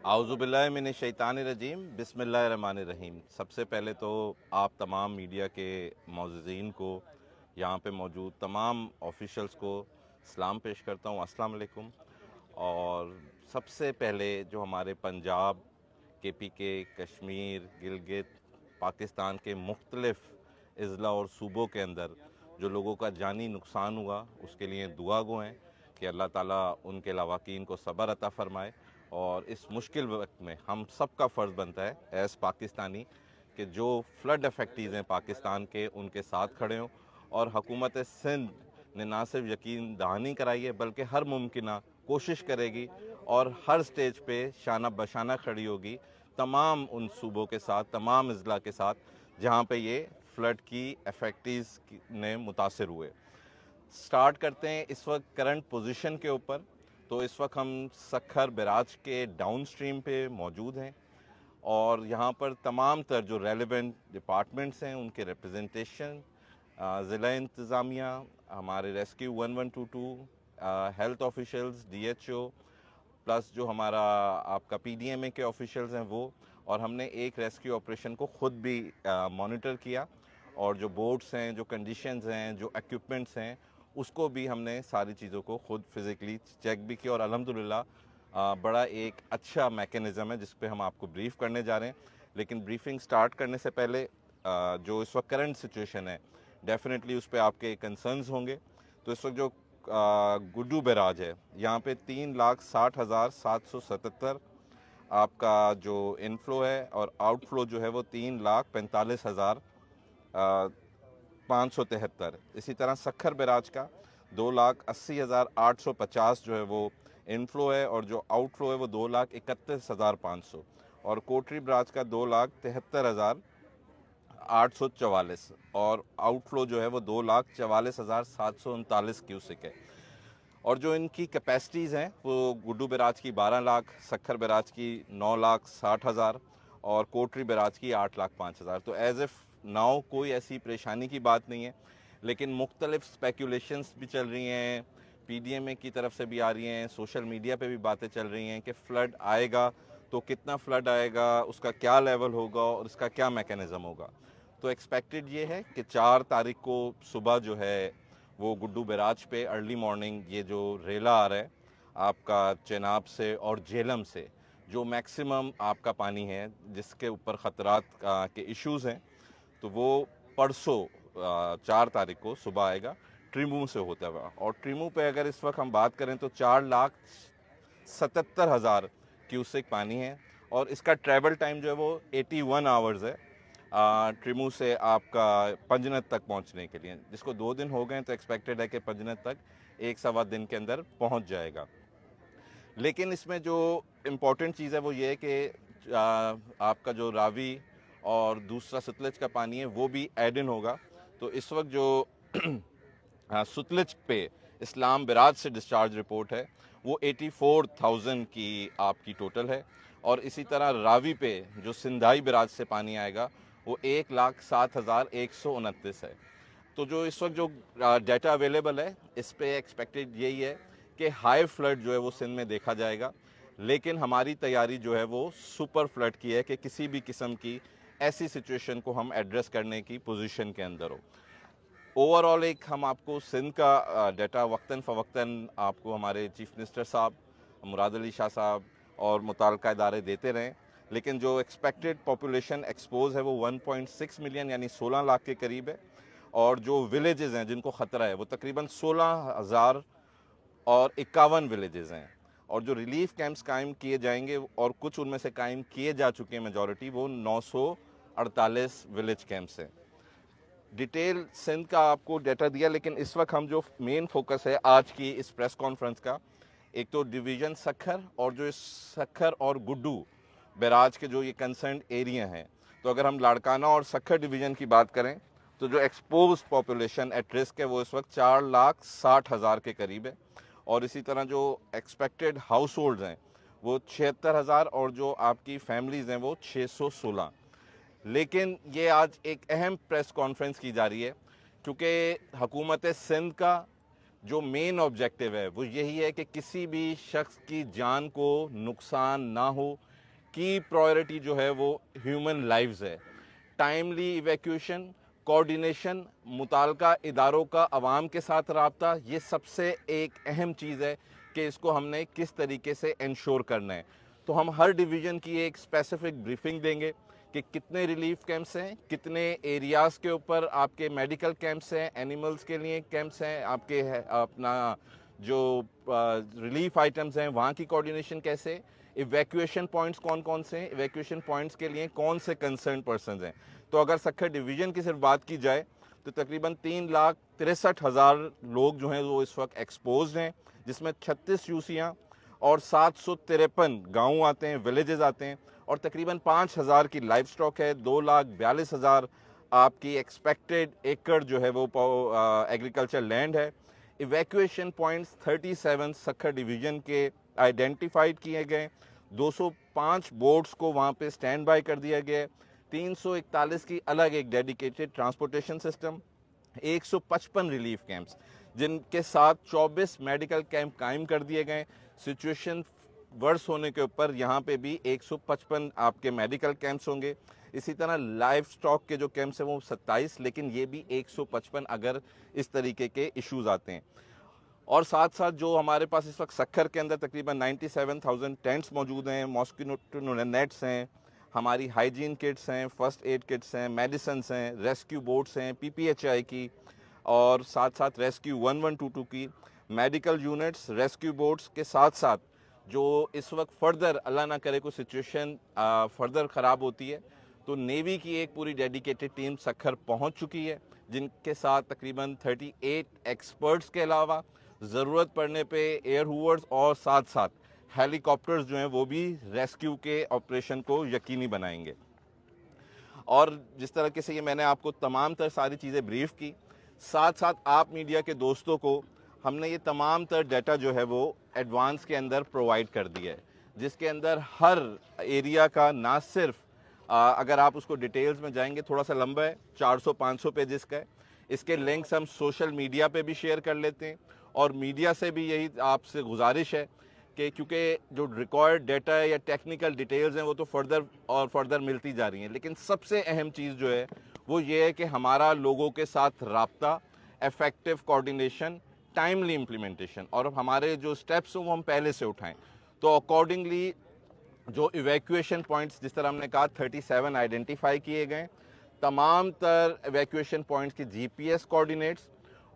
आउज़ुबिल्लाहि मिनश्शैतानिर्रजीम बिस्मिल्लाहिर्रहमानिर्रहीम। सबसे पहले तो आप तमाम मीडिया के मौज़ूदीन को, यहाँ पे मौजूद तमाम ऑफिशियल्स को सलाम पेश करता हूँ, अस्सलाम वालेकुम। और सबसे पहले जो हमारे पंजाब, KPK, कश्मीर, गिलगित, पाकिस्तान के मुख्तलिफ़ अज़ला और सूबों के अंदर जो लोगों का जानी नुकसान हुआ, उसके लिए दुआ गो हैं कि अल्लाह ताला उनके लवाकीन को सब्र अता फ़रमाए। और इस मुश्किल वक्त में हम सब का फ़र्ज़ बनता है एज़ पाकिस्तानी कि जो फ्लड अफेक्टीज़ हैं पाकिस्तान के, उनके साथ खड़े हों। और हुकूमत सिंध ने ना सिर्फ यकीन दहानी कराई है बल्कि हर मुमकिन कोशिश करेगी और हर स्टेज पे शाना बशाना खड़ी होगी तमाम उन सूबों के साथ, तमाम अज़ला के साथ जहाँ पे ये फ्लड की अफेक्टीज़ ने मुतासर हुए। स्टार्ट करते हैं इस वक्त करंट पोजीशन के ऊपर। तो इस वक्त हम सखर बैराज के डाउन स्ट्रीम पे मौजूद हैं और यहाँ पर तमाम तर जो रेलिवेंट डिपार्टमेंट्स हैं उनके रिप्रेजेंटेशन, ज़िला इंतज़ामिया, हमारे rescue 1122, health officials, DHO, plus जो हमारा आपका PDMA के ऑफिशियल्स हैं वो। और हमने एक रेस्क्यू ऑपरेशन को ख़ुद भी मॉनिटर किया और जो बोट्स हैं, जो कंडीशंस हैं, जो इक्विपमेंट्स हैं, उसको भी हमने सारी चीज़ों को खुद फिज़िकली चेक भी किया। और अल्हम्दुलिल्लाह बड़ा एक अच्छा मैकेनिज़्म है जिस पे हम आपको ब्रीफ़ करने जा रहे हैं। लेकिन ब्रीफिंग स्टार्ट करने से पहले जो इस वक्त करंट सिचुएशन है, डेफिनेटली उस पर आपके कंसर्न्स होंगे। तो इस वक्त जो गुड्डू बैराज है, यहाँ पे 3,60,777 आपका जो इनफ्लो है और आउटफ्लो जो है वो 3,45,573। इसी तरह सखर बैराज का 2,80,850 जो है वो इनफ्लो है और जो आउटफ्लो है वो 2,31,500। और कोटरी बैराज का 2,73,844 और आउटफ्लो जो है वो 2,44,739 क्यूसिक है। और जो इनकी कैपेसिटीज़ हैं वो गुड्डू बैराज की 12 लाख, सखर बैराज की 9,60,000 और कोटरी बैराज की 8,05,000। तो एज़ इफ़ नाउ कोई ऐसी परेशानी की बात नहीं है, लेकिन मुख्तलिफ स्पेकुलेशंस भी चल रही हैं, PDMA की तरफ से भी आ रही हैं, सोशल मीडिया पे भी बातें चल रही हैं कि फ़्लड आएगा तो कितना फ़्लड आएगा, उसका क्या लेवल होगा और इसका क्या मैकेनिज़्म होगा। तो एक्सपेक्टेड ये है कि 4 तारीख को सुबह जो है वो गुड्डू बैराज पे अर्ली मॉर्निंग ये जो रेला आ रहा है आपका चेनाब से और झेलम से, जो मैक्सिमम आपका पानी है जिसके ऊपर ख़तरात के इश्यूज़ हैं, तो वो परसों 4 तारीख को सुबह आएगा ट्रिमू से होता हुआ। और ट्रिमू पे अगर इस वक्त हम बात करें तो 4,77,000 क्यूसेक पानी है और इसका ट्रैवल टाइम जो है वो 81 आवर्स है ट्रिमू से आपका पंजनत तक पहुंचने के लिए, जिसको 2 दिन हो गए तो एक्सपेक्टेड है कि पंजनत तक 1 सवा दिन के अंदर पहुंच जाएगा। लेकिन इसमें जो इम्पोर्टेंट चीज़ है वो ये है कि आपका जो रावी और दूसरा सतलज का पानी है वो भी एड इन होगा। तो इस वक्त जो सतलज पे इस्लाम बैराज से डिस्चार्ज रिपोर्ट है वो 84,000 की आपकी टोटल है। और इसी तरह रावी पे जो सिंधाई बैराज से पानी आएगा वो 1,07,129 है। तो जो इस वक्त जो डाटा अवेलेबल है इस पे एक्सपेक्टेड यही है कि हाई फ्लड जो है वो सिंध में देखा जाएगा। लेकिन हमारी तैयारी जो है वो सुपर फ्लड की है कि किसी भी किस्म की ऐसी सिचुएशन को हम एड्रेस करने की पोजीशन के अंदर हो। ओवरऑल एक हम आपको सिंध का डाटा वक्तन फ़वक्तन आपको हमारे चीफ मिनिस्टर साहब मुराद अली शाह साहब और मुताल्लिका इदारे देते रहें। लेकिन जो एक्सपेक्टेड पॉपुलेशन एक्सपोज है वो 1.6 मिलियन यानी 16 लाख के करीब है। और जो विलेजेस हैं जिनको ख़तरा है वो तकरीबन 16,051 विलेजेस हैं। और जो रिलीफ कैंप्स कायम किए जाएंगे और कुछ उनमें से कायम किए जा चुके हैं मेजॉरिटी, वो 948 विलेज कैंप्स हैं। डिटेल सिंध का आपको डाटा दिया, लेकिन इस वक्त हम जो मेन फोकस है आज की इस प्रेस कॉन्फ्रेंस का, एक तो डिवीज़न सखर और जो इस सखर और गुड्डू बैराज के जो ये कंसर्न एरिया हैं। तो अगर हम लाड़काना और सखर डिवीज़न की बात करें तो जो एक्सपोज पॉपुलेशन एट रिस्क है वो इस वक्त 4,60,000 के करीब है। और इसी तरह जो एक्सपेक्टेड हाउस होल्ड हैं वो 76,000 और जो आपकी फैमिलीज़ हैं वो 616। लेकिन ये आज एक अहम प्रेस कॉन्फ्रेंस की जा रही है क्योंकि हुकूमत सिंध का जो मेन ऑब्जेक्टिव है वो यही है कि किसी भी शख्स की जान को नुकसान ना हो, की प्रायोरिटी जो है वो ह्यूमन लाइव्स है। टाइमली इवैक्यूएशन, कोऑर्डिनेशन, मुताल्लिका इदारों का आवाम के साथ रब्ता, ये सबसे एक अहम चीज़ है कि इसको हमने किस तरीके से इंश्योर करना है। तो हम हर डिवीज़न की एक स्पेसिफिक ब्रीफिंग देंगे कि कितने रिलीफ कैंप्स हैं, कितने एरियाज़ के ऊपर आपके मेडिकल कैंप्स हैं, एनिमल्स के लिए कैंप्स हैं, आपके अपना जो रिलीफ आइटम्स हैं वहाँ की कोऑर्डिनेशन कैसे, इवैक्यूएशन पॉइंट्स कौन कौन से हैं, इवैक्यूएशन पॉइंट्स के लिए कौन से कंसर्न पर्सनस हैं। तो अगर सक्खर डिवीज़न की सिर्फ बात की जाए तो तकरीबन 3,63,000 लोग जो हैं वो इस वक्त एक्सपोज हैं, जिसमें 36 यूसियाँ और 753 गाँव आते हैं, विलेजेस आते हैं, और तकरीबन 5,000 की लाइफ स्टॉक है। 2,42,000 आपकी एक्सपेक्टेड एकड़ जो है वो एग्रीकल्चर लैंड है। इवैक्यूएशन पॉइंट्स 37 सक्खर डिवीज़न के आइडेंटिफाइड किए गए, 205 बोट्स को वहाँ पे स्टैंड बाय कर दिया गया है, 341 की अलग एक dedicated transportation system, 155 relief camps जिनके साथ 24 मेडिकल कैंप कायम कर दिए गए। सिचुएशन वर्स होने के ऊपर यहाँ पे भी 155 आपके मेडिकल कैंप्स होंगे। इसी तरह लाइफ स्टॉक के जो कैंप्स हैं वो 27, लेकिन ये भी 155 अगर इस तरीके के इश्यूज आते हैं। और साथ साथ जो हमारे पास इस वक्त सक्खर के अंदर तकरीबन 97,000 टेंट्स मौजूद हैं, मॉस्किटो नेट्स हैं, हमारी हाइजीन किट्स हैं, फर्स्ट एड किट्स हैं, मेडिसिन्स हैं, रेस्क्यू बोट्स हैं PPHI की, और साथ साथ रेस्क्यू 1122 की मेडिकल यूनिट्स, रेस्क्यू बोट्स के साथ साथ जो इस वक्त फर्दर अल्लाह ना करे कोई सिचुएशन फर्दर ख़राब होती है तो नेवी की एक पूरी डेडिकेटेड टीम सक्खर पहुंच चुकी है, जिनके साथ तकरीबन 38 एक्सपर्ट्स के अलावा ज़रूरत पड़ने पे एयर हूवर्स और साथ साथ हेलीकॉप्टर्स जो हैं वो भी रेस्क्यू के ऑपरेशन को यकीनी बनाएंगे। और जिस तरीके से ये मैंने आपको तमाम तर सारी चीज़ें ब्रीफ की, साथ साथ आप मीडिया के दोस्तों को हमने ये तमाम तर डाटा जो है वो एडवांस के अंदर प्रोवाइड कर दिया है, जिसके अंदर हर एरिया का ना सिर्फ अगर आप उसको डिटेल्स में जाएंगे थोड़ा सा लंबा है, 400-500 पेजेस का है। इसके लिंक्स हम सोशल मीडिया पे भी शेयर कर लेते हैं, और मीडिया से भी यही आपसे गुजारिश है कि क्योंकि जो रिकॉर्ड डाटा है या टेक्निकल डिटेल्स हैं वो तो फर्दर और फर्दर मिलती जा रही हैं, लेकिन सबसे अहम चीज़ जो है वो ये है कि हमारा लोगों के साथ राब्ता, इफेक्टिव कोऑर्डिनेशन, टाइमली इम्प्लीमेंटेशन, और हमारे जो स्टेप्स हैं वो हम पहले से उठाएं। तो अकॉर्डिंगली जो इवैक्यूएशन पॉइंट्स जिस तरह हमने कहा 37 आइडेंटिफाई किए गए, तमाम तर इवैक्यूएशन पॉइंट्स के GPS कोऑर्डिनेट्स,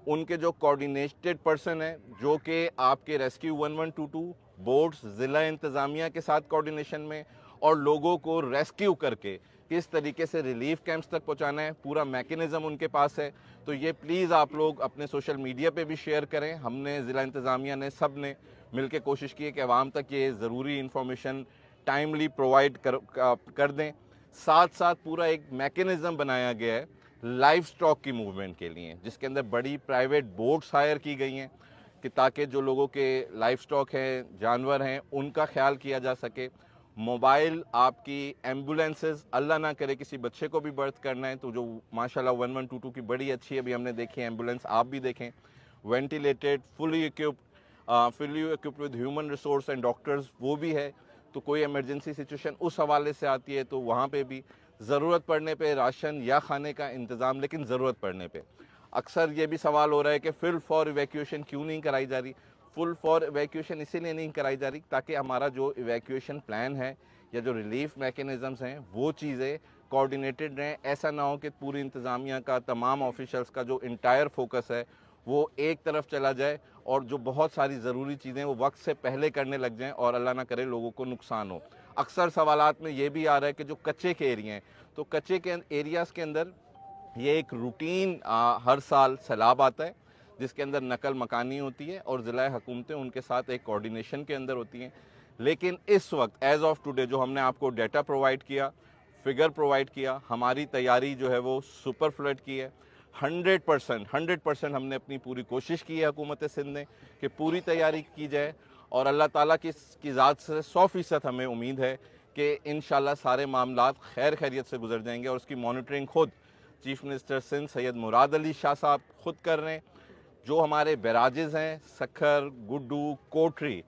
उनके जो कोऑर्डिनेटेड पर्सन है जो कि आपके रेस्क्यू 1122 बोट्स, ज़िला इंतज़ामिया के साथ कोऑर्डिनेशन में, और लोगों को रेस्क्यू करके किस तरीके से रिलीफ कैंप्स तक पहुंचाना है, पूरा मैकेनिज़्म उनके पास है। तो ये प्लीज़ आप लोग अपने सोशल मीडिया पे भी शेयर करें। हमने ज़िला इंतज़ामिया ने सब ने मिल के कोशिश की है कि आवाम तक ये ज़रूरी इंफॉर्मेशन टाइमली प्रोवाइड कर दें। साथ साथ पूरा एक मैकेनिज़्म बनाया गया है लाइफ स्टॉक की मूवमेंट के लिए, जिसके अंदर बड़ी प्राइवेट बोट्स हायर की गई हैं कि ताकि जो लोगों के लाइफ स्टॉक हैं, जानवर हैं, उनका ख्याल किया जा सके। मोबाइल आपकी एम्बुलेंसेस, अल्लाह ना करे किसी बच्चे को भी बर्थ करना है तो जो माशाल्लाह 1122 की बड़ी अच्छी अभी हमने देखी है एम्बुलेंस, आप भी देखें, ventilated, fully equipped with human resource and doctors, वो भी है। तो कोई इमरजेंसी सिचुएशन उस हवाले से आती है तो वहाँ पे भी ज़रूरत पड़ने पे राशन या खाने का इंतज़ाम, लेकिन ज़रूरत पड़ने पे। अक्सर ये भी सवाल हो रहा है कि फुल फॉर इवैक्यूएशन क्यों नहीं कराई जा रही। फुल फॉर इवैक्यूएशन इसीलिए नहीं कराई जा रही ताकि हमारा जो इवैक्यूएशन प्लान है या जो रिलीफ मैकेनिज़म्स हैं वो चीज़ें कोऑर्डिनेटेड रहें। ऐसा ना हो कि पूरी इंतज़ामिया का, तमाम ऑफिशल्स का जो इंटायर फोकस है वो एक तरफ चला जाए और जो बहुत सारी ज़रूरी चीज़ें वो वक्त से पहले करने लग जाएं और अल्लाह ना करे लोगों को नुकसान हो। अक्सर सवालात में ये भी आ रहा है कि जो कच्चे के एरिया हैं, तो कच्चे के एरियाज़ के अंदर ये एक रूटीन हर साल सैलाब आता है जिसके अंदर नकल मकानी होती है और ज़िला हुकूमतें उनके साथ एक कोऑर्डिनेशन के अंदर होती हैं। लेकिन इस वक्त एज़ ऑफ टुडे जो हमने आपको डाटा प्रोवाइड किया, फिगर प्रोवाइड किया, हमारी तैयारी जो है वो सुपर फ्लड की है। 100% हमने अपनी पूरी कोशिश की है हुकूमत सिंध ने कि पूरी तैयारी की जाए, और अल्लाह ताला की ज़ात से 100% हमें उम्मीद है कि इंशाल्लाह सारे मामलात खैर खैरियत से गुजर जाएंगे। और उसकी मॉनिटरिंग खुद चीफ मिनिस्टर सिंध सैयद मुराद अली शाह साहब खुद कर रहे हैं। जो हमारे बैराजेज़ हैं, सखर, गुड्डू, कोटरी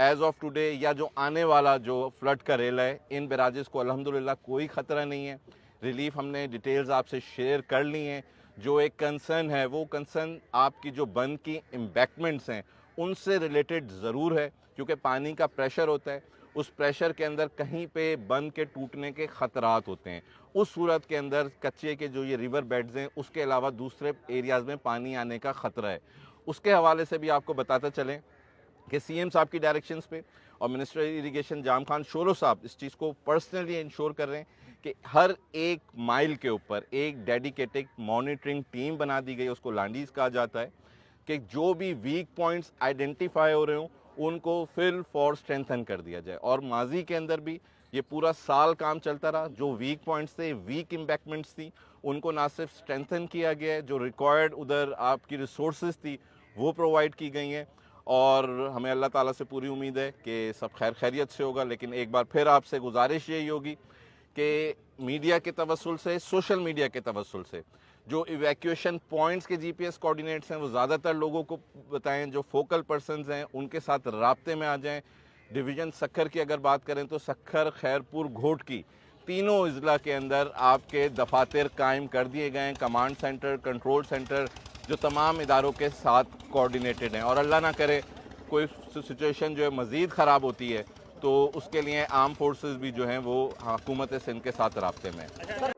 एज ऑफ टुडे या जो आने वाला जो फ्लड का रेल है, इन बैराजेस को अल्हम्दुलिल्लाह कोई ख़तरा नहीं है। रिलीफ हमने डिटेल्स आपसे शेयर कर ली हैं। जो एक कंसर्न है वो कंसर्न आपकी जो बंद की एम्बैंकमेंट्स हैं उनसे रिलेटेड ज़रूर है, क्योंकि पानी का प्रेशर होता है, उस प्रेशर के अंदर कहीं पे बंद के टूटने के ख़तरात होते हैं। उस सूरत के अंदर कच्चे के जो ये रिवर बेड्स हैं उसके अलावा दूसरे एरियाज़ में पानी आने का ख़तरा है। उसके हवाले से भी आपको बताते चलें कि सीएम साहब की डायरेक्शंस पे और मिनिस्टर इरिगेशन जाम खान शोरो साहब इस चीज़ को पर्सनली इंश्योर कर रहे हैं कि हर एक माइल के ऊपर एक डेडिकेटेड मॉनिटरिंग टीम बना दी गई, उसको लांडीज कहा जाता है, कि जो भी वीक पॉइंट्स आइडेंटिफाई हो रहे हों उनको फिल फॉर स्ट्रेंथन कर दिया जाए। और माजी के अंदर भी ये पूरा साल काम चलता रहा। जो वीक पॉइंट्स थे, वीक इम्बैंकमेंट्स थी, उनको ना सिर्फ स्ट्रेंथन किया गया है, जो रिक्वायर्ड उधर आपकी रिसोर्सेज थी वो प्रोवाइड की गई हैं। और हमें अल्लाह ताला से पूरी उम्मीद है कि सब खैर खैरियत से होगा। लेकिन एक बार फिर आपसे गुजारिश यही होगी कि मीडिया के तवस्सुल से, सोशल मीडिया के तवस्सुल से जो इवैक्यूएशन पॉइंट्स के जीपीएस कोऑर्डिनेट्स हैं वो ज़्यादातर लोगों को बताएं, जो फोकल पर्सनस हैं उनके साथ राब्ते में आ जाएं। डिवीज़न सक्खर की अगर बात करें तो सक्खर, खैरपुर, घोटकी तीनों अजला के अंदर आपके दफातर कायम कर दिए गए हैं, कमांड सेंटर, कंट्रोल सेंटर, जो तमाम इदारों के साथ कोऑर्डिनेटेड हैं। और अल्लाह ना करे कोई सिचुएशन जो है मज़ीद ख़राब होती है तो उसके लिए आर्म फोर्सेस भी जो हैं वो हुकूमत सिंध के साथ राब्ते में हैं।